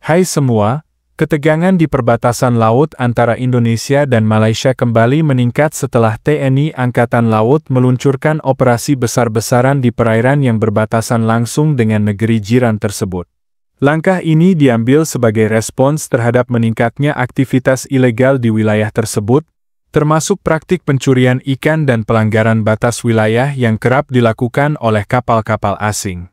Hai semua, ketegangan di perbatasan laut antara Indonesia dan Malaysia kembali meningkat setelah TNI Angkatan Laut meluncurkan operasi besar-besaran di perairan yang berbatasan langsung dengan negeri jiran tersebut. Langkah ini diambil sebagai respons terhadap meningkatnya aktivitas ilegal di wilayah tersebut, termasuk praktik pencurian ikan dan pelanggaran batas wilayah yang kerap dilakukan oleh kapal-kapal asing.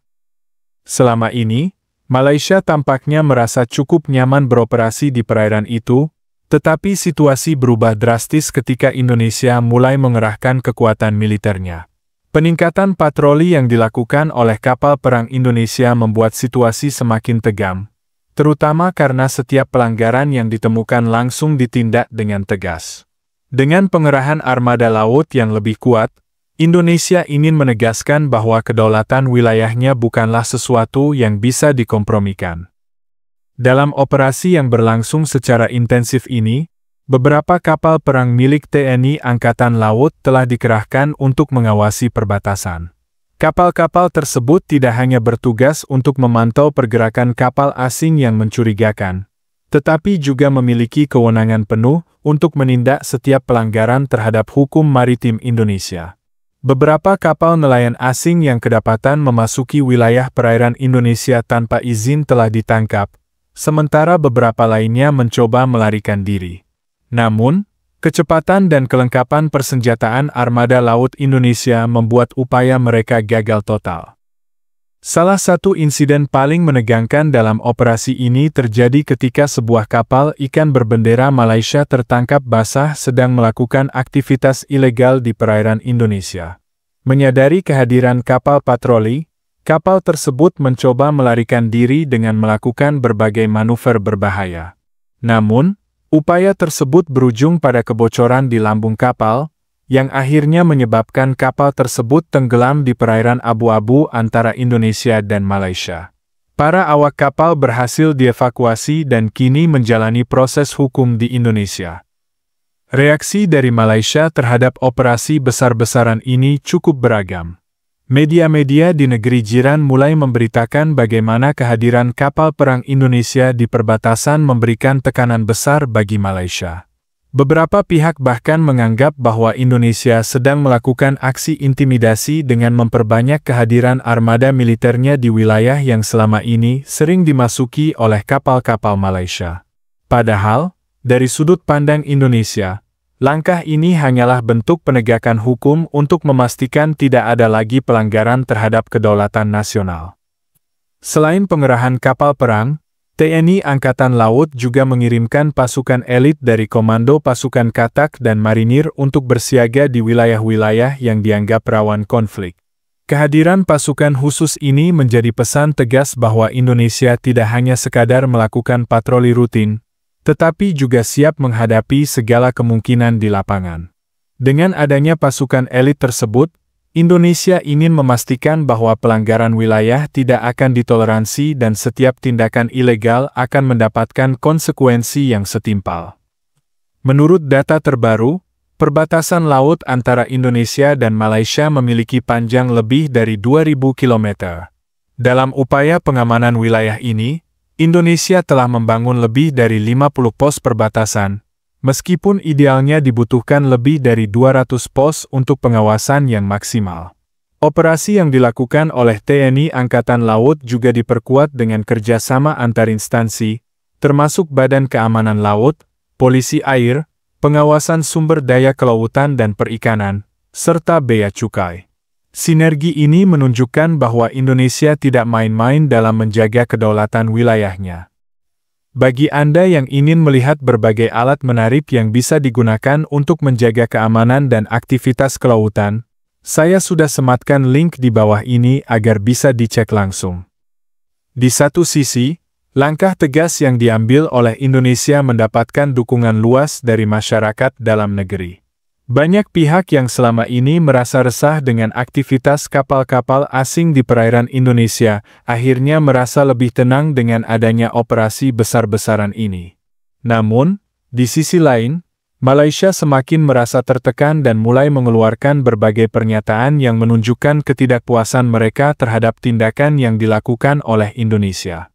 Selama ini, Malaysia tampaknya merasa cukup nyaman beroperasi di perairan itu, tetapi situasi berubah drastis ketika Indonesia mulai mengerahkan kekuatan militernya. Peningkatan patroli yang dilakukan oleh kapal perang Indonesia membuat situasi semakin tegang, terutama karena setiap pelanggaran yang ditemukan langsung ditindak dengan tegas. Dengan pengerahan armada laut yang lebih kuat, Indonesia ingin menegaskan bahwa kedaulatan wilayahnya bukanlah sesuatu yang bisa dikompromikan. Dalam operasi yang berlangsung secara intensif ini, beberapa kapal perang milik TNI Angkatan Laut telah dikerahkan untuk mengawasi perbatasan. Kapal-kapal tersebut tidak hanya bertugas untuk memantau pergerakan kapal asing yang mencurigakan, tetapi juga memiliki kewenangan penuh untuk menindak setiap pelanggaran terhadap hukum maritim Indonesia. Beberapa kapal nelayan asing yang kedapatan memasuki wilayah perairan Indonesia tanpa izin telah ditangkap, sementara beberapa lainnya mencoba melarikan diri. Namun, kecepatan dan kelengkapan persenjataan armada laut Indonesia membuat upaya mereka gagal total. Salah satu insiden paling menegangkan dalam operasi ini terjadi ketika sebuah kapal ikan berbendera Malaysia tertangkap basah sedang melakukan aktivitas ilegal di perairan Indonesia. Menyadari kehadiran kapal patroli, kapal tersebut mencoba melarikan diri dengan melakukan berbagai manuver berbahaya. Namun, upaya tersebut berujung pada kebocoran di lambung kapal, yang akhirnya menyebabkan kapal tersebut tenggelam di perairan abu-abu antara Indonesia dan Malaysia. Para awak kapal berhasil dievakuasi dan kini menjalani proses hukum di Indonesia. Reaksi dari Malaysia terhadap operasi besar-besaran ini cukup beragam. Media-media di negeri jiran mulai memberitakan bagaimana kehadiran kapal perang Indonesia di perbatasan memberikan tekanan besar bagi Malaysia. Beberapa pihak bahkan menganggap bahwa Indonesia sedang melakukan aksi intimidasi dengan memperbanyak kehadiran armada militernya di wilayah yang selama ini sering dimasuki oleh kapal-kapal Malaysia. Padahal, dari sudut pandang Indonesia, langkah ini hanyalah bentuk penegakan hukum untuk memastikan tidak ada lagi pelanggaran terhadap kedaulatan nasional. Selain pengerahan kapal perang, TNI Angkatan Laut juga mengirimkan pasukan elit dari Komando Pasukan Katak dan Marinir untuk bersiaga di wilayah-wilayah yang dianggap rawan konflik. Kehadiran pasukan khusus ini menjadi pesan tegas bahwa Indonesia tidak hanya sekadar melakukan patroli rutin, tetapi juga siap menghadapi segala kemungkinan di lapangan. Dengan adanya pasukan elit tersebut, Indonesia ingin memastikan bahwa pelanggaran wilayah tidak akan ditoleransi dan setiap tindakan ilegal akan mendapatkan konsekuensi yang setimpal. Menurut data terbaru, perbatasan laut antara Indonesia dan Malaysia memiliki panjang lebih dari 2.000 km. Dalam upaya pengamanan wilayah ini, Indonesia telah membangun lebih dari 50 pos perbatasan, meskipun idealnya dibutuhkan lebih dari 200 pos untuk pengawasan yang maksimal. Operasi yang dilakukan oleh TNI Angkatan Laut juga diperkuat dengan kerjasama antar instansi, termasuk Badan Keamanan Laut, Polisi Air, Pengawasan Sumber Daya Kelautan dan Perikanan, serta Bea Cukai. Sinergi ini menunjukkan bahwa Indonesia tidak main-main dalam menjaga kedaulatan wilayahnya. Bagi Anda yang ingin melihat berbagai alat menarik yang bisa digunakan untuk menjaga keamanan dan aktivitas kelautan, saya sudah sematkan link di bawah ini agar bisa dicek langsung. Di satu sisi, langkah tegas yang diambil oleh Indonesia mendapatkan dukungan luas dari masyarakat dalam negeri. Banyak pihak yang selama ini merasa resah dengan aktivitas kapal-kapal asing di perairan Indonesia, akhirnya merasa lebih tenang dengan adanya operasi besar-besaran ini. Namun, di sisi lain, Malaysia semakin merasa tertekan dan mulai mengeluarkan berbagai pernyataan yang menunjukkan ketidakpuasan mereka terhadap tindakan yang dilakukan oleh Indonesia.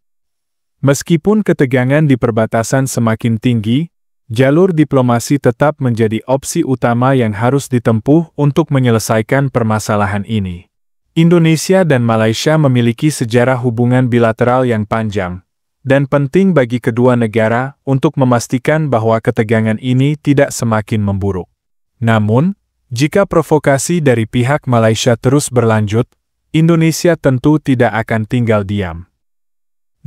Meskipun ketegangan di perbatasan semakin tinggi, jalur diplomasi tetap menjadi opsi utama yang harus ditempuh untuk menyelesaikan permasalahan ini. Indonesia dan Malaysia memiliki sejarah hubungan bilateral yang panjang, dan penting bagi kedua negara untuk memastikan bahwa ketegangan ini tidak semakin memburuk. Namun, jika provokasi dari pihak Malaysia terus berlanjut, Indonesia tentu tidak akan tinggal diam.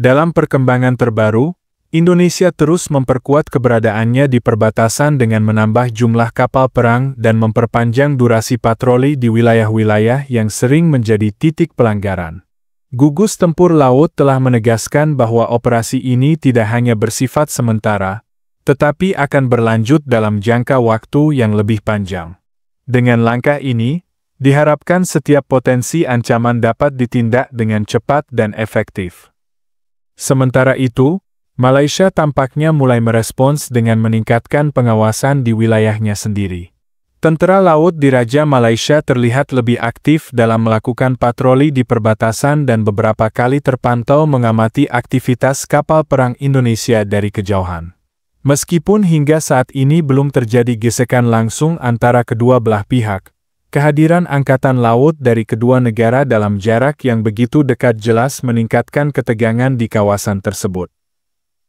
Dalam perkembangan terbaru, Indonesia terus memperkuat keberadaannya di perbatasan dengan menambah jumlah kapal perang dan memperpanjang durasi patroli di wilayah-wilayah yang sering menjadi titik pelanggaran. Gugus Tempur Laut telah menegaskan bahwa operasi ini tidak hanya bersifat sementara, tetapi akan berlanjut dalam jangka waktu yang lebih panjang. Dengan langkah ini, diharapkan setiap potensi ancaman dapat ditindak dengan cepat dan efektif. Sementara itu, Malaysia tampaknya mulai merespons dengan meningkatkan pengawasan di wilayahnya sendiri. Tentara Laut Diraja Malaysia terlihat lebih aktif dalam melakukan patroli di perbatasan dan beberapa kali terpantau mengamati aktivitas kapal perang Indonesia dari kejauhan. Meskipun hingga saat ini belum terjadi gesekan langsung antara kedua belah pihak, kehadiran Angkatan Laut dari kedua negara dalam jarak yang begitu dekat jelas meningkatkan ketegangan di kawasan tersebut.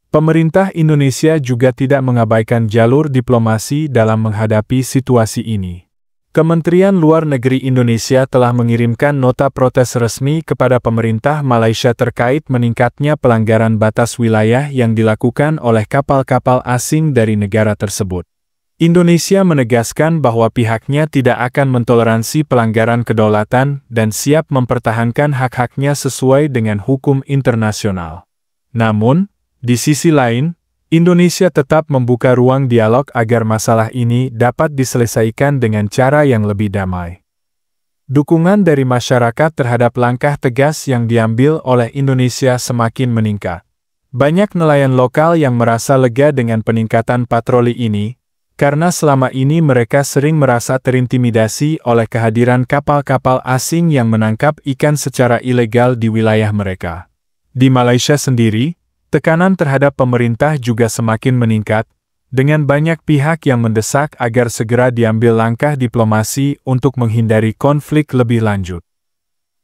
Pemerintah Indonesia juga tidak mengabaikan jalur diplomasi dalam menghadapi situasi ini. Kementerian Luar Negeri Indonesia telah mengirimkan nota protes resmi kepada pemerintah Malaysia terkait meningkatnya pelanggaran batas wilayah yang dilakukan oleh kapal-kapal asing dari negara tersebut. Indonesia menegaskan bahwa pihaknya tidak akan mentoleransi pelanggaran kedaulatan dan siap mempertahankan hak-haknya sesuai dengan hukum internasional. Namun, di sisi lain, Indonesia tetap membuka ruang dialog agar masalah ini dapat diselesaikan dengan cara yang lebih damai. Dukungan dari masyarakat terhadap langkah tegas yang diambil oleh Indonesia semakin meningkat. Banyak nelayan lokal yang merasa lega dengan peningkatan patroli ini, karena selama ini mereka sering merasa terintimidasi oleh kehadiran kapal-kapal asing yang menangkap ikan secara ilegal di wilayah mereka. Di Malaysia sendiri, tekanan terhadap pemerintah juga semakin meningkat, dengan banyak pihak yang mendesak agar segera diambil langkah diplomasi untuk menghindari konflik lebih lanjut.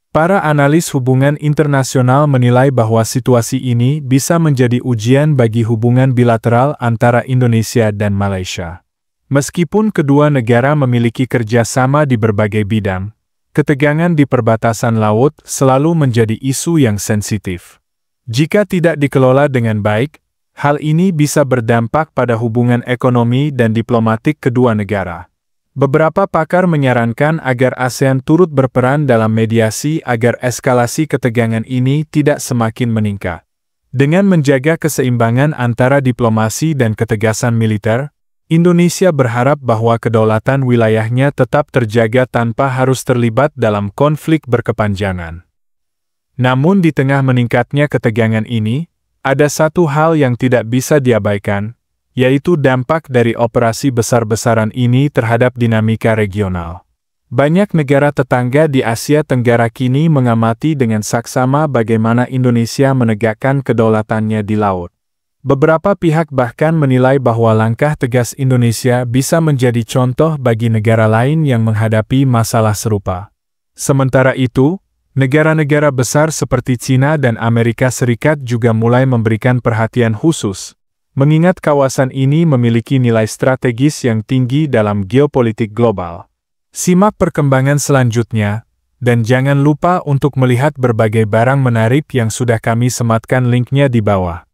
Para analis hubungan internasional menilai bahwa situasi ini bisa menjadi ujian bagi hubungan bilateral antara Indonesia dan Malaysia. Meskipun kedua negara memiliki kerjasama di berbagai bidang, ketegangan di perbatasan laut selalu menjadi isu yang sensitif. Jika tidak dikelola dengan baik, hal ini bisa berdampak pada hubungan ekonomi dan diplomatik kedua negara. Beberapa pakar menyarankan agar ASEAN turut berperan dalam mediasi agar eskalasi ketegangan ini tidak semakin meningkat. Dengan menjaga keseimbangan antara diplomasi dan ketegasan militer, Indonesia berharap bahwa kedaulatan wilayahnya tetap terjaga tanpa harus terlibat dalam konflik berkepanjangan. Namun di tengah meningkatnya ketegangan ini, ada satu hal yang tidak bisa diabaikan, yaitu dampak dari operasi besar-besaran ini terhadap dinamika regional. Banyak negara tetangga di Asia Tenggara kini mengamati dengan saksama bagaimana Indonesia menegakkan kedaulatannya di laut. Beberapa pihak bahkan menilai bahwa langkah tegas Indonesia bisa menjadi contoh bagi negara lain yang menghadapi masalah serupa. Sementara itu, negara-negara besar seperti China dan Amerika Serikat juga mulai memberikan perhatian khusus, mengingat kawasan ini memiliki nilai strategis yang tinggi dalam geopolitik global. Simak perkembangan selanjutnya, dan jangan lupa untuk melihat berbagai barang menarik yang sudah kami sematkan linknya di bawah.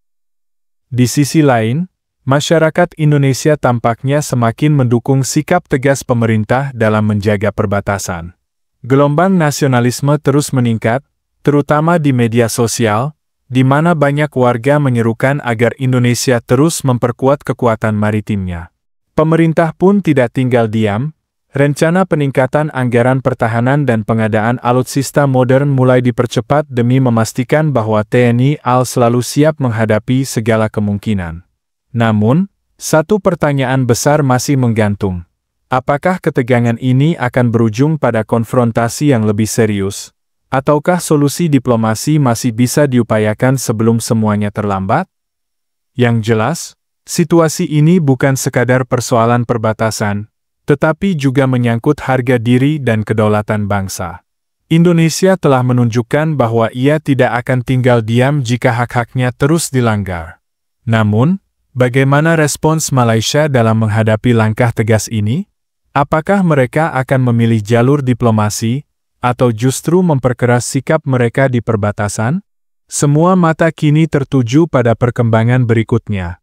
Di sisi lain, masyarakat Indonesia tampaknya semakin mendukung sikap tegas pemerintah dalam menjaga perbatasan. Gelombang nasionalisme terus meningkat, terutama di media sosial, di mana banyak warga menyerukan agar Indonesia terus memperkuat kekuatan maritimnya. Pemerintah pun tidak tinggal diam. Rencana peningkatan anggaran pertahanan dan pengadaan alutsista modern mulai dipercepat demi memastikan bahwa TNI AL selalu siap menghadapi segala kemungkinan. Namun, satu pertanyaan besar masih menggantung. Apakah ketegangan ini akan berujung pada konfrontasi yang lebih serius, Ataukah solusi diplomasi masih bisa diupayakan sebelum semuanya terlambat? Yang jelas, situasi ini bukan sekadar persoalan perbatasan, tetapi juga menyangkut harga diri dan kedaulatan bangsa. Indonesia telah menunjukkan bahwa ia tidak akan tinggal diam jika hak-haknya terus dilanggar. Namun, bagaimana respons Malaysia dalam menghadapi langkah tegas ini? Apakah mereka akan memilih jalur diplomasi, atau justru memperkeras sikap mereka di perbatasan? Semua mata kini tertuju pada perkembangan berikutnya.